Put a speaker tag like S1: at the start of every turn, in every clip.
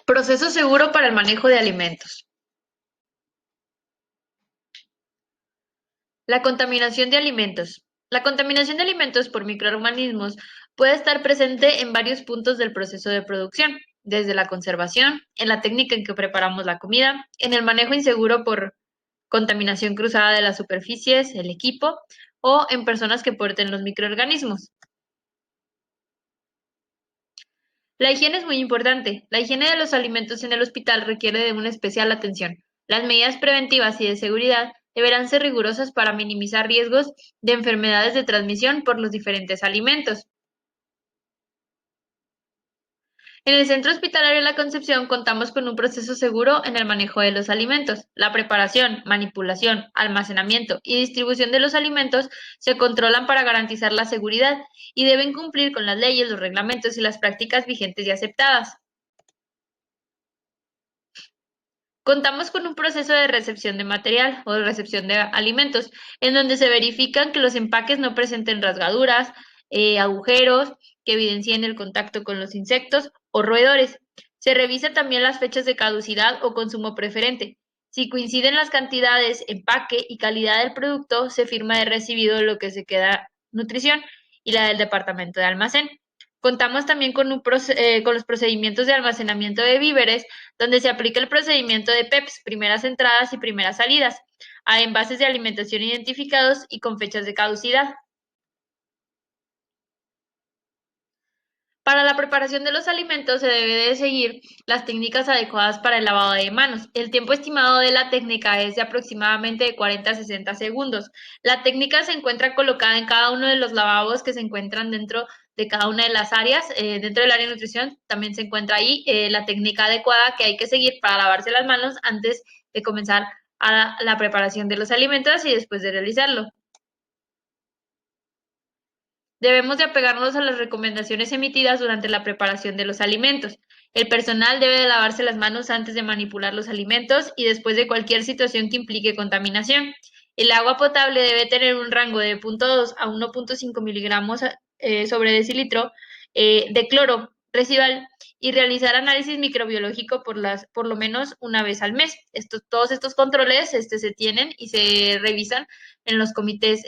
S1: Proceso seguro para el manejo de alimentos. La contaminación de alimentos. La contaminación de alimentos por microorganismos puede estar presente en varios puntos del proceso de producción, desde la conservación, en la técnica en que preparamos la comida, en el manejo inseguro por contaminación cruzada de las superficies, el equipo o en personas que porten los microorganismos. La higiene es muy importante. La higiene de los alimentos en el hospital requiere de una especial atención. Las medidas preventivas y de seguridad deberán ser rigurosas para minimizar riesgos de enfermedades de transmisión por los diferentes alimentos. En el Centro Hospitalario La Concepción contamos con un proceso seguro en el manejo de los alimentos. La preparación, manipulación, almacenamiento y distribución de los alimentos se controlan para garantizar la seguridad y deben cumplir con las leyes, los reglamentos y las prácticas vigentes y aceptadas. Contamos con un proceso de recepción de material o de recepción de alimentos, en donde se verifican que los empaques no presenten rasgaduras, agujeros que evidencien el contacto con los insectos o roedores. Se revisa también las fechas de caducidad o consumo preferente. Si coinciden las cantidades, empaque y calidad del producto, se firma de recibido lo que se queda nutrición y la del departamento de almacén. Contamos también con los procedimientos de almacenamiento de víveres, donde se aplica el procedimiento de PEPS, primeras entradas y primeras salidas, a envases de alimentación identificados y con fechas de caducidad. Para la preparación de los alimentos se debe de seguir las técnicas adecuadas para el lavado de manos. El tiempo estimado de la técnica es de aproximadamente de 40 a 60 segundos. La técnica se encuentra colocada en cada uno de los lavabos que se encuentran dentro de cada una de las áreas. Dentro del área de nutrición también se encuentra ahí la técnica adecuada que hay que seguir para lavarse las manos antes de comenzar a la preparación de los alimentos y después de realizarlo. Debemos de apegarnos a las recomendaciones emitidas durante la preparación de los alimentos. El personal debe de lavarse las manos antes de manipular los alimentos y después de cualquier situación que implique contaminación. El agua potable debe tener un rango de 0,2 a 1,5 miligramos sobre decilitro de cloro residual y realizar análisis microbiológico por lo menos una vez al mes. Todos estos controles se tienen y se revisan en los comités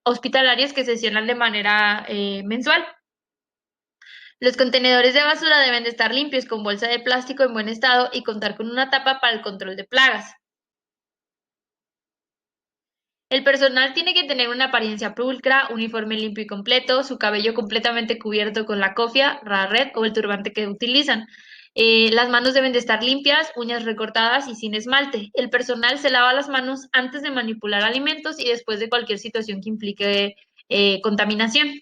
S1: hospitalarios que sesionan de manera mensual. Los contenedores de basura deben de estar limpios con bolsa de plástico en buen estado y contar con una tapa para el control de plagas. El personal tiene que tener una apariencia pulcra, uniforme limpio y completo, su cabello completamente cubierto con la cofia, la red o el turbante que utilizan. Las manos deben de estar limpias, uñas recortadas y sin esmalte. El personal se lava las manos antes de manipular alimentos y después de cualquier situación que implique contaminación.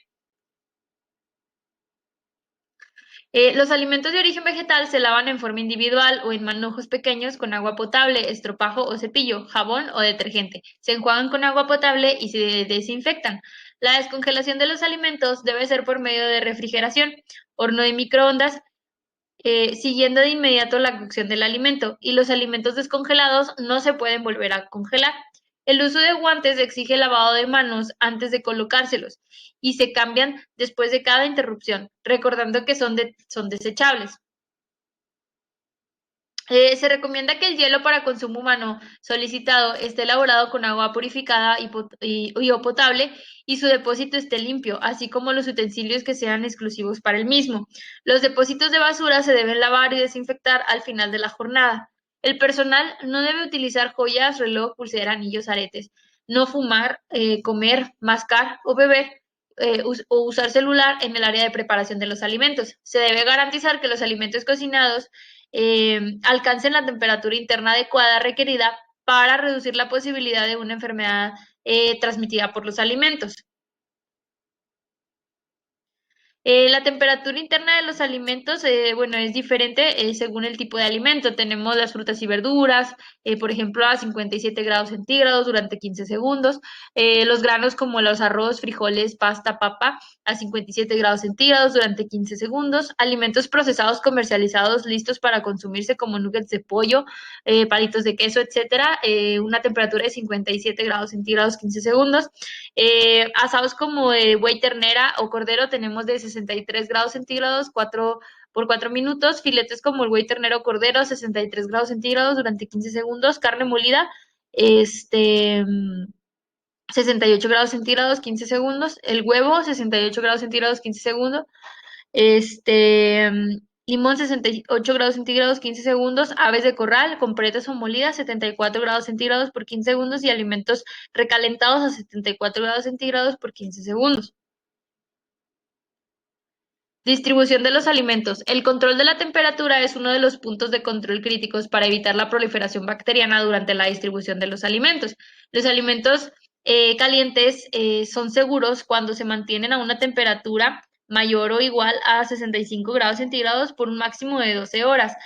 S1: Los alimentos de origen vegetal se lavan en forma individual o en manojos pequeños con agua potable, estropajo o cepillo, jabón o detergente. Se enjuagan con agua potable y se desinfectan. La descongelación de los alimentos debe ser por medio de refrigeración, horno de microondas, siguiendo de inmediato la cocción del alimento, y los alimentos descongelados no se pueden volver a congelar. El uso de guantes exige lavado de manos antes de colocárselos y se cambian después de cada interrupción, recordando que son desechables. Se recomienda que el hielo para consumo humano solicitado esté elaborado con agua purificada o potable y su depósito esté limpio, así como los utensilios que sean exclusivos para el mismo. Los depósitos de basura se deben lavar y desinfectar al final de la jornada. El personal no debe utilizar joyas, reloj, pulsera, anillos, aretes. No fumar, comer, mascar o beber o usar celular en el área de preparación de los alimentos. Se debe garantizar que los alimentos cocinados alcancen la temperatura interna adecuada requerida para reducir la posibilidad de una enfermedad transmitida por los alimentos. La temperatura interna de los alimentos, bueno, es diferente según el tipo de alimento. Tenemos las frutas y verduras, por ejemplo, a 57 grados centígrados durante 15 segundos. Los granos como los arroz, frijoles, pasta, papa, a 57 grados centígrados durante 15 segundos. Alimentos procesados comercializados listos para consumirse como nuggets de pollo, palitos de queso, etcétera, una temperatura de 57 grados centígrados 15 segundos. Asados como de buey, ternera o cordero tenemos de 63 grados centígrados, 4 por 4 minutos. Filetes como el buey, ternero, cordero, 63 grados centígrados durante 15 segundos. Carne molida, este, 68 grados centígrados, 15 segundos. El huevo, 68 grados centígrados, 15 segundos. Este, limón, 68 grados centígrados, 15 segundos. Aves de corral, completas o molidas, 74 grados centígrados por 15 segundos. Y alimentos recalentados a 74 grados centígrados por 15 segundos. Distribución de los alimentos. El control de la temperatura es uno de los puntos de control críticos para evitar la proliferación bacteriana durante la distribución de los alimentos. Los alimentos calientes son seguros cuando se mantienen a una temperatura mayor o igual a 65 grados centígrados por un máximo de 12 horas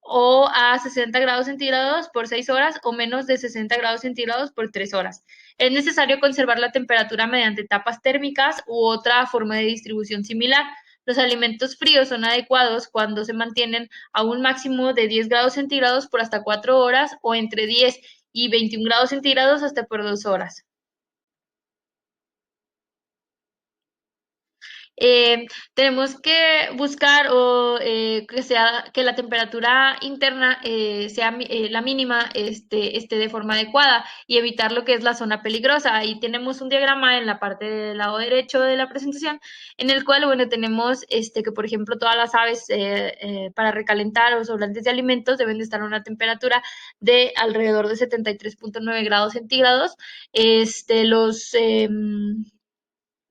S1: o a 60 grados centígrados por 6 horas o menos de 60 grados centígrados por 3 horas. Es necesario conservar la temperatura mediante tapas térmicas u otra forma de distribución similar. Los alimentos fríos son adecuados cuando se mantienen a un máximo de 10 grados centígrados por hasta 4 horas o entre 10 y 21 grados centígrados hasta por 2 horas. Tenemos que buscar que la temperatura interna sea la mínima, esté de forma adecuada y evitar lo que es la zona peligrosa. Ahí tenemos un diagrama en la parte del lado derecho de la presentación, en el cual, bueno, tenemos que, por ejemplo, todas las aves para recalentar o sobrantes de alimentos deben de estar a una temperatura de alrededor de 73.9 grados centígrados.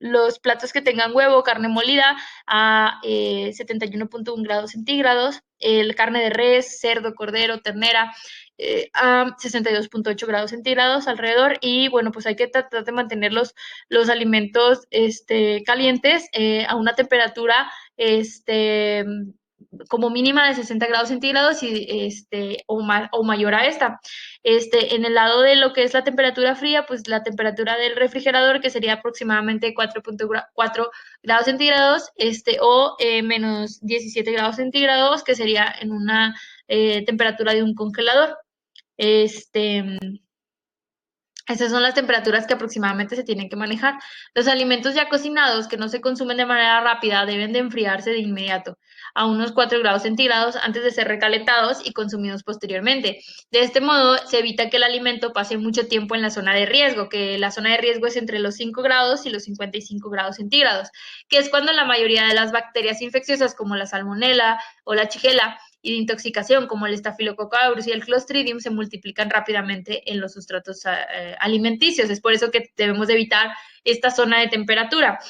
S1: Los platos que tengan huevo, carne molida a 71.1 grados centígrados, el carne de res, cerdo, cordero, ternera a 62.8 grados centígrados alrededor y bueno, pues hay que tratar de mantener los alimentos calientes a una temperatura como mínima de 60 grados centígrados y o mayor a esta. En el lado de lo que es la temperatura fría, pues la temperatura del refrigerador, que sería aproximadamente 4.4 grados centígrados, o menos 17 grados centígrados, que sería en una temperatura de un congelador. Esas son las temperaturas que aproximadamente se tienen que manejar. Los alimentos ya cocinados que no se consumen de manera rápida deben de enfriarse de inmediato a unos 4 grados centígrados antes de ser recalentados y consumidos posteriormente. De este modo se evita que el alimento pase mucho tiempo en la zona de riesgo, que la zona de riesgo es entre los 5 grados y los 55 grados centígrados, que es cuando la mayoría de las bacterias infecciosas como la salmonela o la shigella y de intoxicación como el Staphylococcus aureus y el Clostridium se multiplican rápidamente en los sustratos alimenticios. Es por eso que debemos de evitar esta zona de temperatura.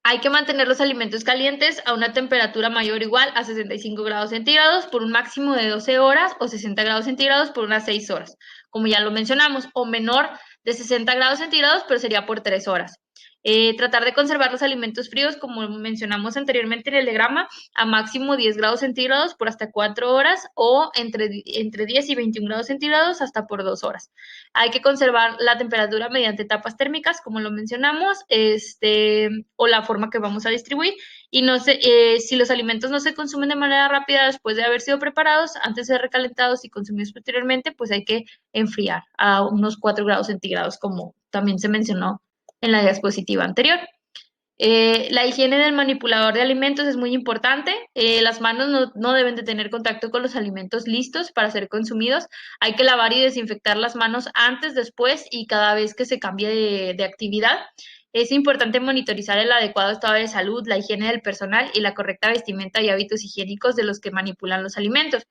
S1: Hay que mantener los alimentos calientes a una temperatura mayor o igual a 65 grados centígrados por un máximo de 12 horas o 60 grados centígrados por unas 6 horas, como ya lo mencionamos, o menor de 60 grados centígrados, pero sería por 3 horas. Tratar de conservar los alimentos fríos, como mencionamos anteriormente en el diagrama, a máximo 10 grados centígrados por hasta 4 horas o entre 10 y 21 grados centígrados hasta por 2 horas. Hay que conservar la temperatura mediante tapas térmicas, como lo mencionamos, o la forma que vamos a distribuir. Y no sé, si los alimentos no se consumen de manera rápida después de haber sido preparados, antes de ser recalentados y consumidos posteriormente, pues hay que enfriar a unos 4 grados centígrados, como también se mencionó en la diapositiva anterior. La higiene del manipulador de alimentos es muy importante. Las manos no deben de tener contacto con los alimentos listos para ser consumidos. Hay que lavar y desinfectar las manos antes, después y cada vez que se cambie de actividad. Es importante monitorizar el adecuado estado de salud, la higiene del personal y la correcta vestimenta y hábitos higiénicos de los que manipulan los alimentos.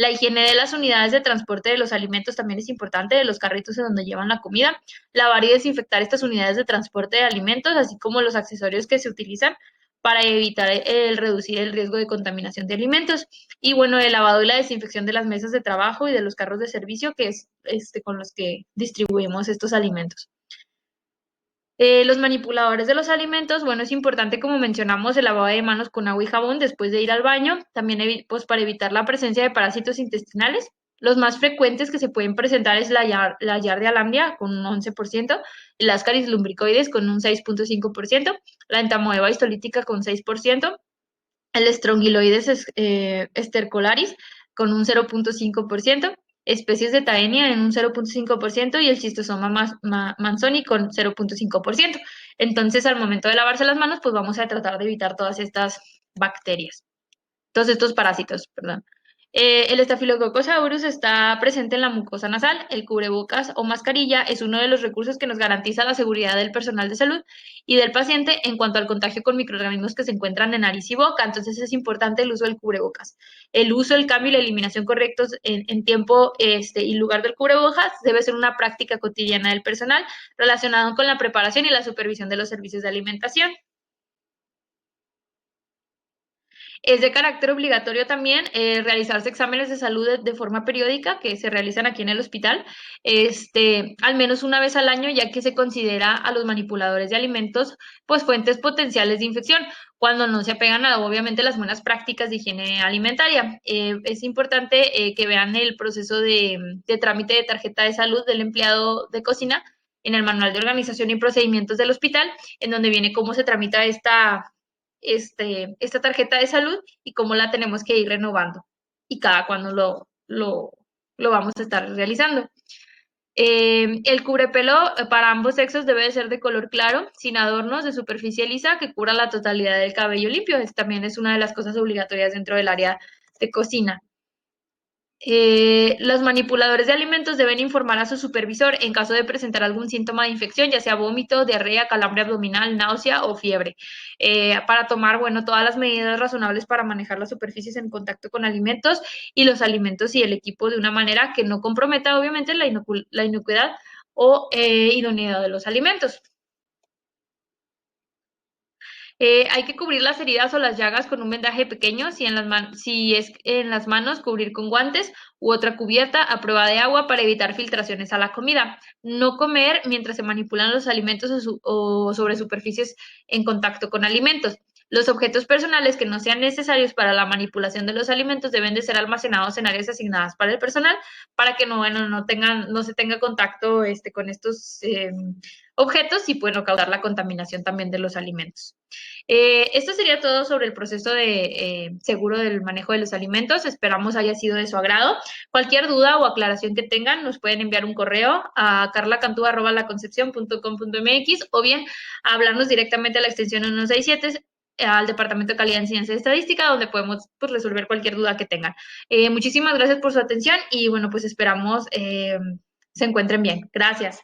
S1: La higiene de las unidades de transporte de los alimentos también es importante, de los carritos en donde llevan la comida. Lavar y desinfectar estas unidades de transporte de alimentos, así como los accesorios que se utilizan para evitar reducir el riesgo de contaminación de alimentos. Y bueno, el lavado y la desinfección de las mesas de trabajo y de los carros de servicio, que es con los que distribuimos estos alimentos. Los manipuladores de los alimentos, bueno, es importante, como mencionamos, el lavado de manos con agua y jabón después de ir al baño, también pues, para evitar la presencia de parásitos intestinales. Los más frecuentes que se pueden presentar es la Giardia lamblia con un 11%, el Ascaris lumbricoides con un 6.5%, la Entamoeba histolítica con 6%, el Strongyloides stercolaris con un 0.5%, especies de Taenia en un 0.5% y el Schistosoma manzoni con 0.5%. Entonces, al momento de lavarse las manos, pues vamos a tratar de evitar todas estas bacterias, todos estos parásitos, perdón. El Staphylococcus aureus está presente en la mucosa nasal. El cubrebocas o mascarilla es uno de los recursos que nos garantiza la seguridad del personal de salud y del paciente en cuanto al contagio con microorganismos que se encuentran en nariz y boca. Entonces es importante el uso del cubrebocas. El uso, el cambio y la eliminación correctos en tiempo y lugar del cubrebocas debe ser una práctica cotidiana del personal relacionado con la preparación y la supervisión de los servicios de alimentación. Es de carácter obligatorio también realizarse exámenes de salud de forma periódica que se realizan aquí en el hospital, al menos una vez al año, ya que se considera a los manipuladores de alimentos pues fuentes potenciales de infección cuando no se apegan a obviamente las buenas prácticas de higiene alimentaria. Es importante que vean el proceso de trámite de tarjeta de salud del empleado de cocina en el manual de organización y procedimientos del hospital, en donde viene cómo se tramita esta tarjeta de salud y cómo la tenemos que ir renovando y cada cuando lo vamos a estar realizando. El cubrepelo para ambos sexos debe de ser de color claro, sin adornos, de superficie lisa, que cubra la totalidad del cabello limpio. También es una de las cosas obligatorias dentro del área de cocina. Los manipuladores de alimentos deben informar a su supervisor en caso de presentar algún síntoma de infección, ya sea vómito, diarrea, calambre abdominal, náusea o fiebre, para tomar, bueno, todas las medidas razonables para manejar las superficies en contacto con alimentos y los alimentos y el equipo de una manera que no comprometa, obviamente, la inocuidad o idoneidad de los alimentos. Hay que cubrir las heridas o las llagas con un vendaje pequeño, si es en las manos, cubrir con guantes u otra cubierta a prueba de agua para evitar filtraciones a la comida. No comer mientras se manipulan los alimentos o sobre superficies en contacto con alimentos. Los objetos personales que no sean necesarios para la manipulación de los alimentos deben de ser almacenados en áreas asignadas para el personal para que no se tenga contacto con estos objetos y bueno, causar la contaminación también de los alimentos. Esto sería todo sobre el proceso de seguro del manejo de los alimentos. Esperamos haya sido de su agrado. Cualquier duda o aclaración que tengan, nos pueden enviar un correo a carlacantú@laconcepcion.com.mx o bien hablarnos directamente a la extensión 167 al Departamento de Calidad en Ciencia y Estadística, donde podemos pues, resolver cualquier duda que tengan. Muchísimas gracias por su atención y bueno, pues esperamos se encuentren bien. Gracias.